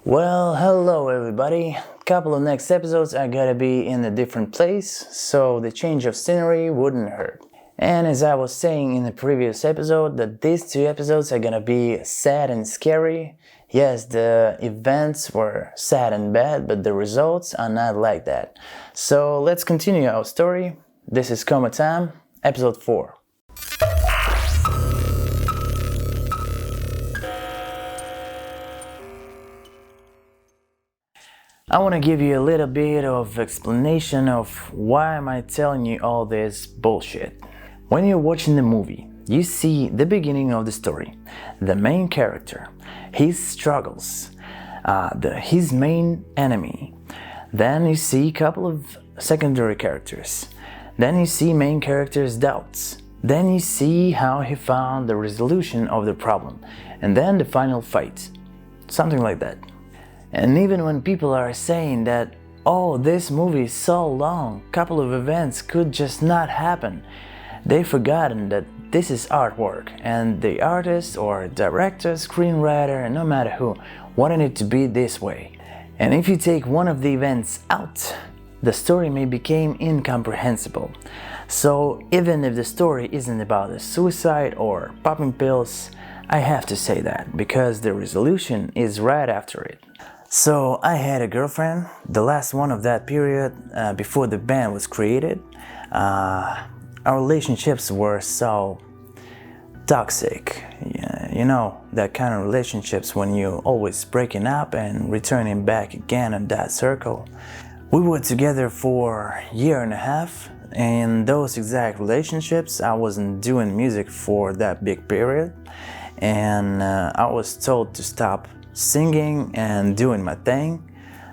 Well, hello everybody. Couple of next episodes are gonna be in a different place, so the change of scenery wouldn't hurt. And as I was saying in the previous episode, that these two episodes are gonna be sad and scary. Yes, the events were sad and bad, but the results are not like that. So let's continue our story. This is Coma time, episode 4. I want to give you a little bit of explanation of why am I telling you all this bullshit. When you're watching the movie, you see the beginning of the story, the main character, his struggles, his main enemy. Then you see a couple of secondary characters. Then you see main character's doubts. Then you see how he found the resolution of the problem. And then the final fight. Something like that. And even when people are saying that, oh, this movie is so long, couple of events could just not happen, they've forgotten that this is artwork and the artist or director, screenwriter, no matter who, wanted it to be this way. And if you take one of the events out, the story may become incomprehensible. So even if the story isn't about a suicide or popping pills, I have to say that because the resolution is right after it. So I had a girlfriend, the last one of that period before the band was created. Our relationships were so toxic. You know, that kind of relationships when you're always breaking up and returning back again in that circle. We were together for a year and a half. In those exact relationships, I wasn't doing music for that big period. And I was told to stop singing and doing my thing,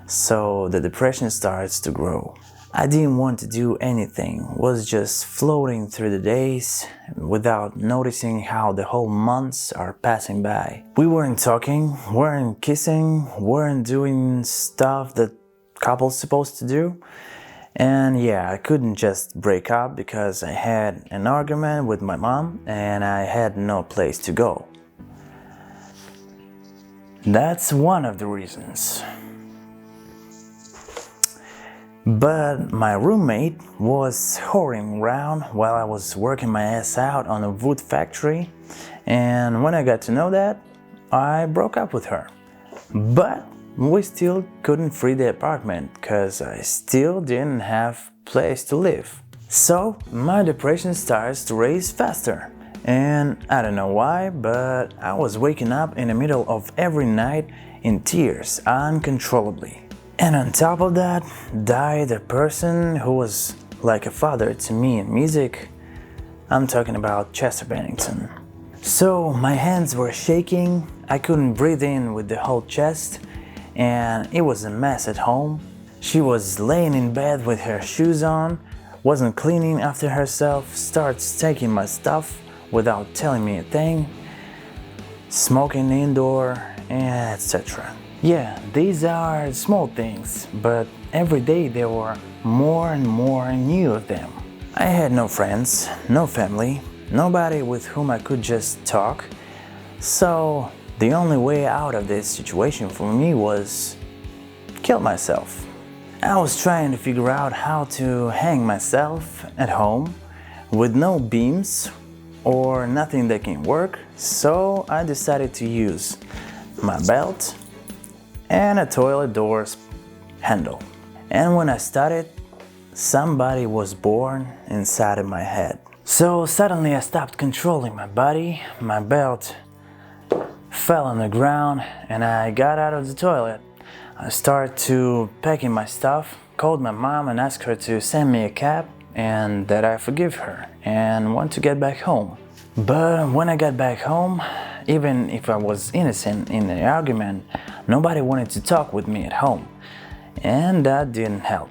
so the depression starts to grow. I didn't want to do anything, was just floating through the days without noticing how the whole months are passing by. We weren't talking, weren't kissing, weren't doing stuff that couples supposed to do. And yeah, I couldn't just break up because I had an argument with my mom and I had no place to go. That's one of the reasons. But my roommate was whoring around while I was working my ass out on a wood factory, and when I got to know that, I broke up with her. But we still couldn't free the apartment because I still didn't have place to live. So my depression starts to raise faster. And I don't know why, but I was waking up in the middle of every night in tears uncontrollably. And on top of that, died a person who was like a father to me in music. I'm talking about Chester Bennington. So my hands were shaking, I couldn't breathe in with the whole chest, and it was a mess at home. She was laying in bed with her shoes on, wasn't cleaning after herself, starts taking my stuff without telling me a thing, smoking indoor, and etc. Yeah, these are small things, but every day there were more and more new of them. I had no friends, no family, nobody with whom I could just talk, so the only way out of this situation for me was kill myself. I was trying to figure out how to hang myself at home with no beams or nothing that can work, so I decided to use my belt and a toilet door's handle. And when I started, somebody was born inside of my head. So suddenly I stopped controlling my body, my belt fell on the ground, and I got out of the toilet. I started to packing my stuff, called my mom and asked her to send me a cab and that I forgive her and want to get back home. But when I got back home, even if I was innocent in the argument, nobody wanted to talk with me at home, and that didn't help.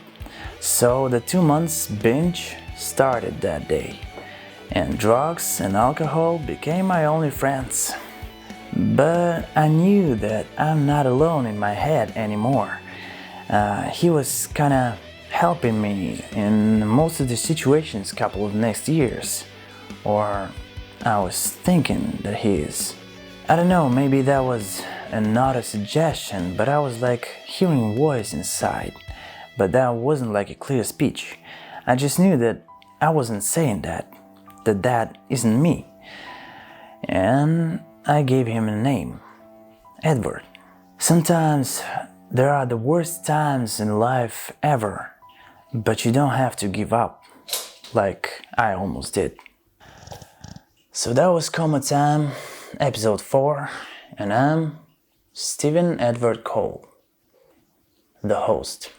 So the 2 months binge started that day, and drugs and alcohol became my only friends. But I knew that I'm not alone in my head anymore. He was kinda helping me in most of the situations couple of next years, or I was thinking that he is. I don't know, maybe that was not a suggestion, but I was like hearing a voice inside. But that wasn't like a clear speech. I just knew that I wasn't saying that that isn't me. And I gave him a name, Edward. Sometimes there are the worst times in life ever, but you don't have to give up, like I almost did. So that was Coma Time, episode 4, and I'm Stephen Edward Cole, the host.